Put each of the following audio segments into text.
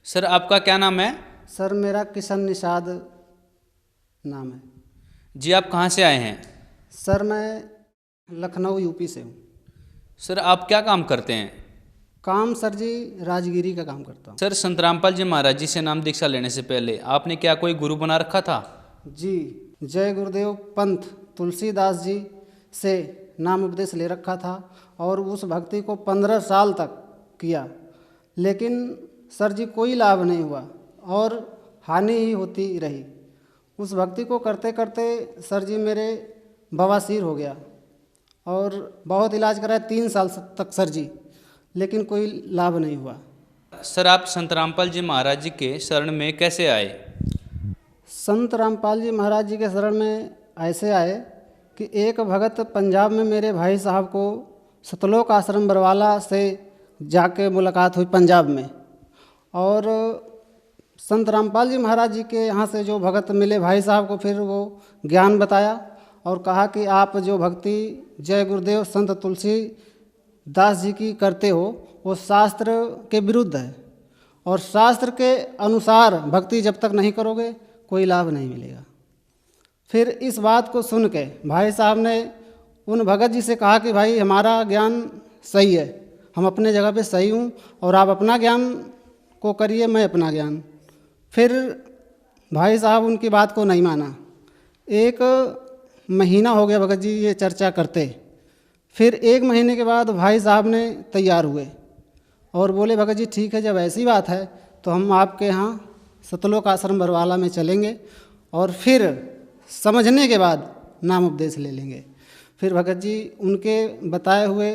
Sir आपका क्या नाम है? सर मेरा किशन निषाद नाम है। जी आप कहाँ से आए हैं? सर मैं लखनऊ यूपी से हूँ। सर आप क्या काम करते हैं? काम सर जी राजगिरी का काम करता हूँ। सर संत रामपाल जी महाराज जी से नाम दीक्षा लेने से पहले आपने क्या कोई गुरु बना रखा था? जी जय गुरुदेव पंथ तुलसीदास जी से नाम उपदेश ले रखा था और उस भक्ति को 15 साल तक किया, लेकिन सर जी कोई लाभ नहीं हुआ और हानि ही होती रही। उस भक्ति को करते करते सर जी मेरे बवासीर हो गया और बहुत इलाज कराया 3 साल तक सर जी, लेकिन कोई लाभ नहीं हुआ। सर आप संत रामपाल जी महाराज जी के शरण में कैसे आए? संत रामपाल जी महाराज जी के शरण में ऐसे आए कि एक भगत पंजाब में मेरे भाई साहब को सतलोक आश्रम बरवाला से जाके मुलाकात हुई पंजाब में, और संत रामपाल जी महाराज जी के यहाँ से जो भगत मिले भाई साहब को, फिर वो ज्ञान बताया और कहा कि आप जो भक्ति जय गुरुदेव संत तुलसीदास जी की करते हो वो शास्त्र के विरुद्ध है और शास्त्र के अनुसार भक्ति जब तक नहीं करोगे कोई लाभ नहीं मिलेगा। फिर इस बात को सुन के भाई साहब ने उन भगत जी से कहा कि भाई हमारा ज्ञान सही है, हम अपने जगह पे सही हूँ और आप अपना ज्ञान को करिए, मैं अपना ज्ञान। फिर भाई साहब उनकी बात को नहीं माना। 1 महीना हो गया भगत जी ये चर्चा करते। फिर 1 महीने के बाद भाई साहब ने तैयार हुए और बोले भगत जी ठीक है, जब ऐसी बात है तो हम आपके यहाँ सतलोक आश्रम बरवाला में चलेंगे और फिर समझने के बाद नाम उपदेश ले लेंगे। फिर भगत जी उनके बताए हुए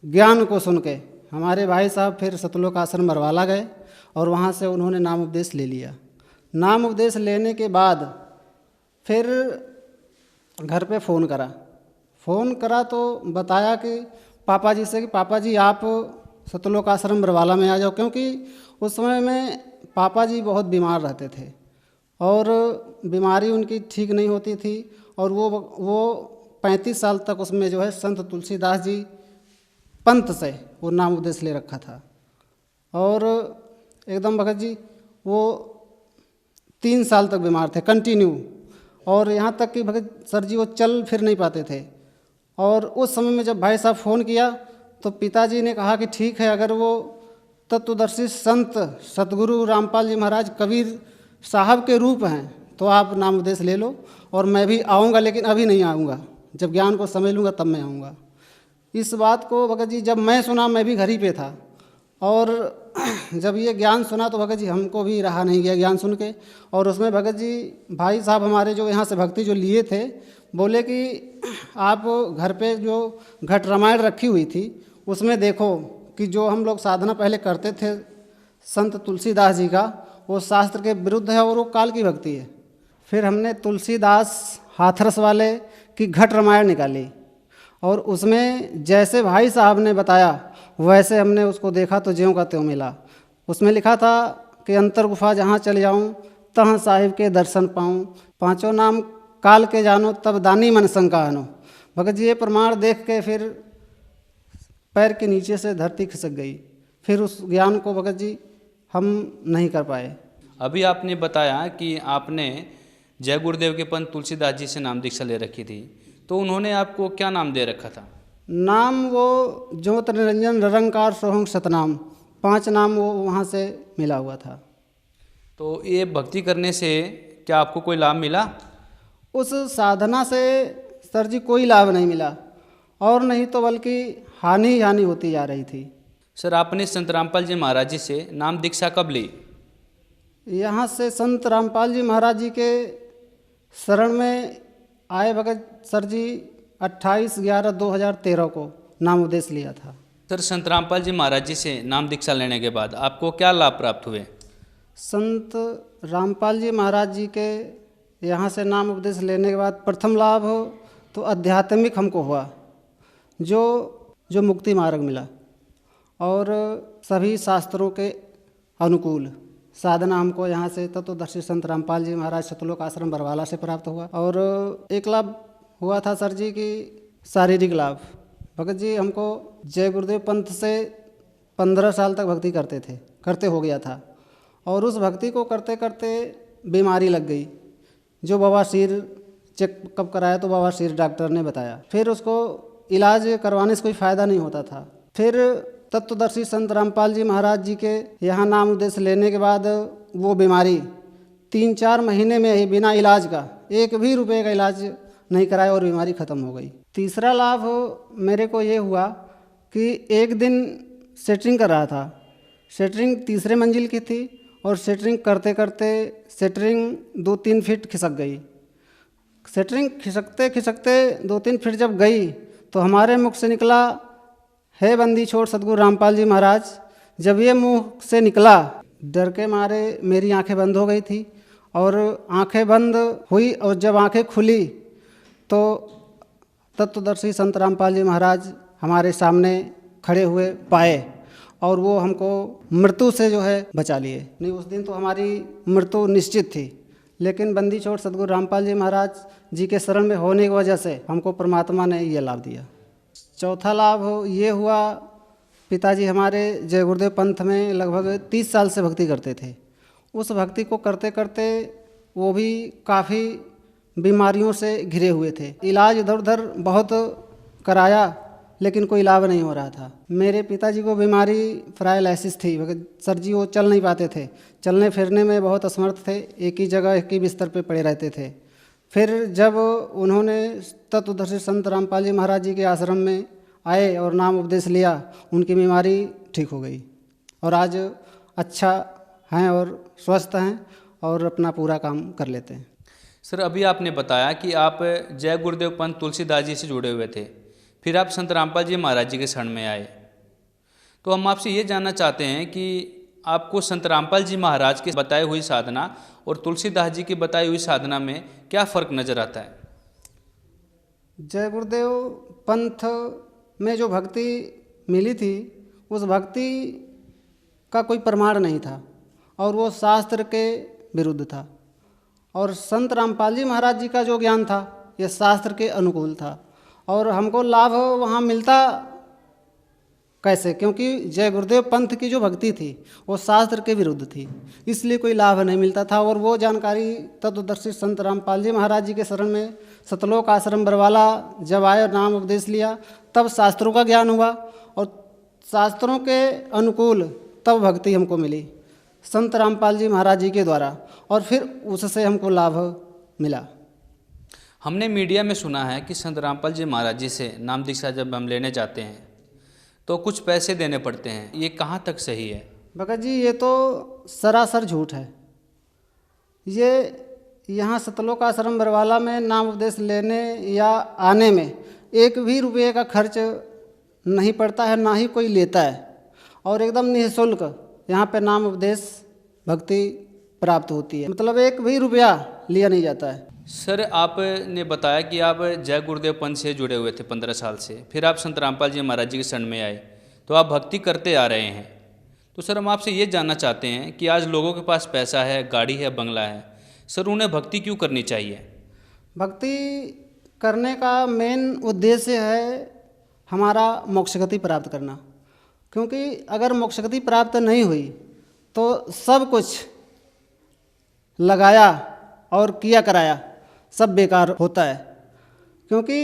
ज्ञान को सुन के हमारे भाई साहब फिर सतलोक आश्रम बरवाला गए और वहाँ से उन्होंने नाम उपदेश ले लिया। नाम उपदेश लेने के बाद फिर घर पे फ़ोन करा तो बताया कि पापा जी से कि पापा जी आप सतलोक आश्रम बरवाला में आ जाओ, क्योंकि उस समय में पापा जी बहुत बीमार रहते थे और बीमारी उनकी ठीक नहीं होती थी और वो 35 साल तक उसमें जो है संत तुलसीदास जी पंथ से वो नाम उपदेश ले रखा था और एकदम भगत जी वो 3 साल तक बीमार थे कंटिन्यू, और यहाँ तक कि भगत सर जी वो चल फिर नहीं पाते थे। और उस समय में जब भाई साहब फ़ोन किया तो पिताजी ने कहा कि ठीक है, अगर वो तत्वदर्शी संत सतगुरु रामपाल जी महाराज कबीर साहब के रूप हैं तो आप नाम उपदेश ले लो और मैं भी आऊँगा, लेकिन अभी नहीं आऊँगा, जब ज्ञान को समझ लूँगा तब मैं आऊँगा। इस बात को भगत जी जब मैं सुना, मैं भी घर ही पे था और जब ये ज्ञान सुना तो भगत जी हमको भी रहा नहीं गया ज्ञान सुन के। और उसमें भगत जी भाई साहब हमारे जो यहाँ से भक्ति जो लिए थे बोले कि आप घर पे जो घट रामायण रखी हुई थी उसमें देखो कि जो हम लोग साधना पहले करते थे संत तुलसीदास जी का, वो शास्त्र के विरुद्ध है और वो काल की भक्ति है। फिर हमने तुलसीदास हाथरस वाले की घट रामायण निकाली और उसमें जैसे भाई साहब ने बताया वैसे हमने उसको देखा तो ज्यों का त्यों मिला। उसमें लिखा था कि अंतर गुफा जहाँ चले जाऊँ तहाँ साहिब के दर्शन पाऊँ, 5 नाम काल के जानो तब दानी मन शंका आनो। भगत जी ये प्रमाण देख के फिर पैर के नीचे से धरती खिसक गई। फिर उस ज्ञान को भगत जी हम नहीं कर पाए। अभी आपने बताया कि आपने जय गुरुदेव के पंत तुलसीदास जी से नाम दीक्षा ले रखी थी, तो उन्होंने आपको क्या नाम दे रखा था? नाम वो ज्योत निरंजन निरंकार सोहंग सतनाम, 5 नाम वो वहाँ से मिला हुआ था। तो ये भक्ति करने से क्या आपको कोई लाभ मिला? उस साधना से सर जी कोई लाभ नहीं मिला और नहीं तो बल्कि हानि ही हानि होती जा रही थी। सर आपने संत रामपाल जी महाराज जी से नाम दीक्षा कब ली? यहाँ से संत रामपाल जी महाराज जी के शरण में आए भगत सर जी 28/11/2013 को नाम उपदेश लिया था। सर संत रामपाल जी महाराज जी से नाम दीक्षा लेने के बाद आपको क्या लाभ प्राप्त हुए? संत रामपाल जी महाराज जी के यहाँ से नाम उपदेश लेने के बाद प्रथम लाभ तो आध्यात्मिक हमको हुआ, जो मुक्ति मार्ग मिला और सभी शास्त्रों के अनुकूल साधना हमको यहाँ से तत्वदर्शी संत रामपाल जी महाराज सतलोक आश्रम बरवाला से प्राप्त हुआ। और एक लाभ हुआ था सर जी की शारीरिक लाभ। भगत जी हमको जय गुरुदेव पंथ से 15 साल तक भक्ति करते हो गया था और उस भक्ति को करते करते बीमारी लग गई, जो बवासीर चेकअप कराया तो बवासीर डॉक्टर ने बताया। फिर उसको इलाज करवाने से कोई फ़ायदा नहीं होता था। फिर तत्वदर्शी संत रामपाल जी महाराज जी के यहाँ नाम उपदेश लेने के बाद वो बीमारी 3-4 महीने में ही बिना इलाज का, 1 भी रुपये का इलाज नहीं कराया और बीमारी ख़त्म हो गई। तीसरा लाभ मेरे को ये हुआ कि एक दिन सेटरिंग कर रहा था, सेटरिंग 3रे मंजिल की थी और सेटरिंग करते करते सेटरिंग 2-3 फीट खिसक गई। सेटरिंग खिसकते खिसकते 2-3 फीट जब गई तो हमारे मुख से निकला, है बंदी छोड़ सतगुरु रामपाल जी महाराज। जब ये मुंह से निकला, डर के मारे मेरी आंखें बंद हो गई थी और आंखें बंद हुई और जब आंखें खुली तो तत्वदर्शी संत रामपाल जी महाराज हमारे सामने खड़े हुए पाए और वो हमको मृत्यु से जो है बचा लिए। नहीं, उस दिन तो हमारी मृत्यु निश्चित थी, लेकिन बंदी छोड़ सतगुरु रामपाल जी महाराज जी के शरण में होने की वजह से हमको परमात्मा ने ये लाभ दिया। चौथा लाभ ये हुआ, पिताजी हमारे जय गुरुदेव पंथ में लगभग 30 साल से भक्ति करते थे। उस भक्ति को करते करते वो भी काफ़ी बीमारियों से घिरे हुए थे। इलाज इधर उधर बहुत कराया लेकिन कोई लाभ नहीं हो रहा था। मेरे पिताजी को बीमारी पैरालिसिस थी, सर जी वो चल नहीं पाते थे, चलने फिरने में बहुत असमर्थ थे, एक ही जगह एक ही बिस्तर पे पड़े रहते थे। फिर जब उन्होंने तत्वदर्शी संत रामपाल जी महाराज जी के आश्रम में आए और नाम उपदेश लिया, उनकी बीमारी ठीक हो गई और आज अच्छा हैं और स्वस्थ हैं और अपना पूरा काम कर लेते हैं। सर, अभी आपने बताया कि आप जय गुरुदेव पंथ तुलसीदास जी से जुड़े हुए थे, फिर आप संत रामपाल जी महाराज जी के शरण में आए। तो हम आपसे ये जानना चाहते हैं कि आपको संत रामपाल जी महाराज के बताई हुई साधना और तुलसीदास जी की बताई हुई साधना में क्या फ़र्क नज़र आता है? जय गुरुदेव पंथ में जो भक्ति मिली थी, उस भक्ति का कोई प्रमाण नहीं था और वो शास्त्र के विरुद्ध था। और संत रामपाल जी महाराज जी का जो ज्ञान था, ये शास्त्र के अनुकूल था और हमको लाभ वहाँ मिलता कैसे? क्योंकि जय गुरुदेव पंथ की जो भक्ति थी वो शास्त्र के विरुद्ध थी, इसलिए कोई लाभ नहीं मिलता था। और वो जानकारी तत्वदर्शी संत रामपाल जी महाराज जी के शरण में सतलोक आश्रम बरवाला जब आए और नाम उपदेश लिया, तब शास्त्रों का ज्ञान हुआ और शास्त्रों के अनुकूल तब भक्ति हमको मिली संत रामपाल जी महाराज जी के द्वारा और फिर उससे हमको लाभ मिला। हमने मीडिया में सुना है कि संत रामपाल जी महाराज जी से नाम दीक्षा जब हम लेने जाते हैं तो कुछ पैसे देने पड़ते हैं, ये कहाँ तक सही है? भगत जी, ये तो सरासर झूठ है। ये यहाँ सतलोक आश्रम बरवाला में नाम उपदेश लेने या आने में 1 भी रुपये का खर्च नहीं पड़ता है, ना ही कोई लेता है और एकदम निःशुल्क यहाँ पे नाम उपदेश भक्ति प्राप्त होती है, मतलब 1 भी रुपया लिया नहीं जाता है। सर, आपने बताया कि आप जय गुरुदेव पंथ से जुड़े हुए थे 15 साल से, फिर आप संत रामपाल जी महाराज जी के शरण में आए, तो आप भक्ति करते आ रहे हैं। तो सर, हम आपसे ये जानना चाहते हैं कि आज लोगों के पास पैसा है, गाड़ी है, बंगला है, सर उन्हें भक्ति क्यों करनी चाहिए? भक्ति करने का मेन उद्देश्य है हमारा मोक्ष गति प्राप्त करना, क्योंकि अगर मोक्ष गति प्राप्त नहीं हुई तो सब कुछ लगाया और किया कराया सब बेकार होता है। क्योंकि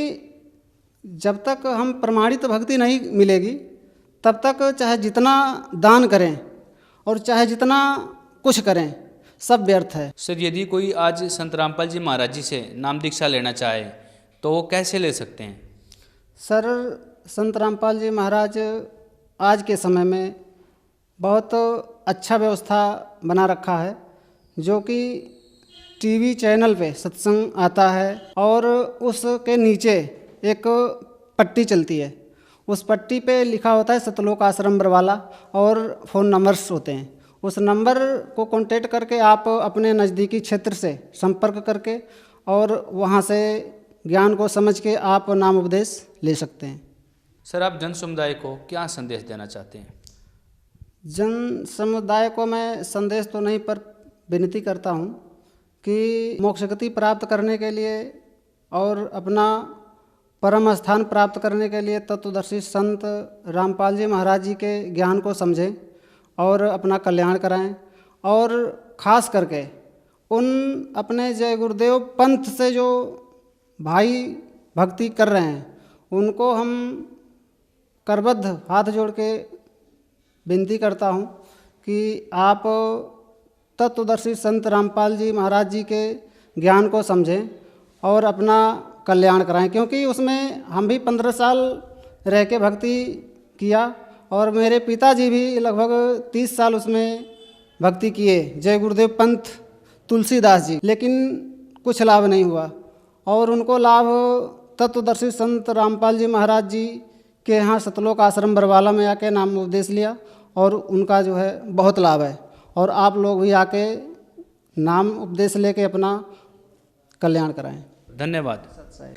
जब तक हम प्रमाणित भक्ति नहीं मिलेगी तब तक चाहे जितना दान करें और चाहे जितना कुछ करें सब व्यर्थ है। सर, यदि कोई आज संत रामपाल जी महाराज जी से नाम दीक्षा लेना चाहे तो वो कैसे ले सकते हैं? सर, संत रामपाल जी महाराज आज के समय में बहुत अच्छा व्यवस्था बना रखा है, जो कि टीवी चैनल पे सत्संग आता है और उसके नीचे एक पट्टी चलती है, उस पट्टी पे लिखा होता है सतलोक आश्रम बरवाला और फ़ोन नंबर्स होते हैं। उस नंबर को कांटेक्ट करके आप अपने नज़दीकी क्षेत्र से संपर्क करके और वहाँ से ज्ञान को समझ के आप नाम उपदेश ले सकते हैं। सर, आप जन समुदाय को क्या संदेश देना चाहते हैं? जन समुदाय को मैं संदेश तो नहीं पर विनती करता हूँ कि मोक्ष गति प्राप्त करने के लिए और अपना परम स्थान प्राप्त करने के लिए तत्वदर्शी संत रामपाल जी महाराज जी के ज्ञान को समझें और अपना कल्याण कराएं और ख़ास करके उन अपने जय गुरुदेव पंथ से जो भाई भक्ति कर रहे हैं उनको हम करबद्ध हाथ जोड़ के विनती करता हूँ कि आप तत्वदर्शी संत रामपाल जी महाराज जी के ज्ञान को समझें और अपना कल्याण कराएं, क्योंकि उसमें हम भी 15 साल रह के भक्ति किया और मेरे पिताजी भी लगभग 30 साल उसमें भक्ति किए जय गुरुदेव पंथ तुलसीदास जी, लेकिन कुछ लाभ नहीं हुआ। और उनको लाभ तत्वदर्शी संत रामपाल जी महाराज जी के यहाँ सतलोक आश्रम बरवाला में आके नाम उपदेश लिया और उनका जो है बहुत लाभ है। और आप लोग भी आके नाम उपदेश लेके अपना कल्याण कराएं। धन्यवाद। सत्साई।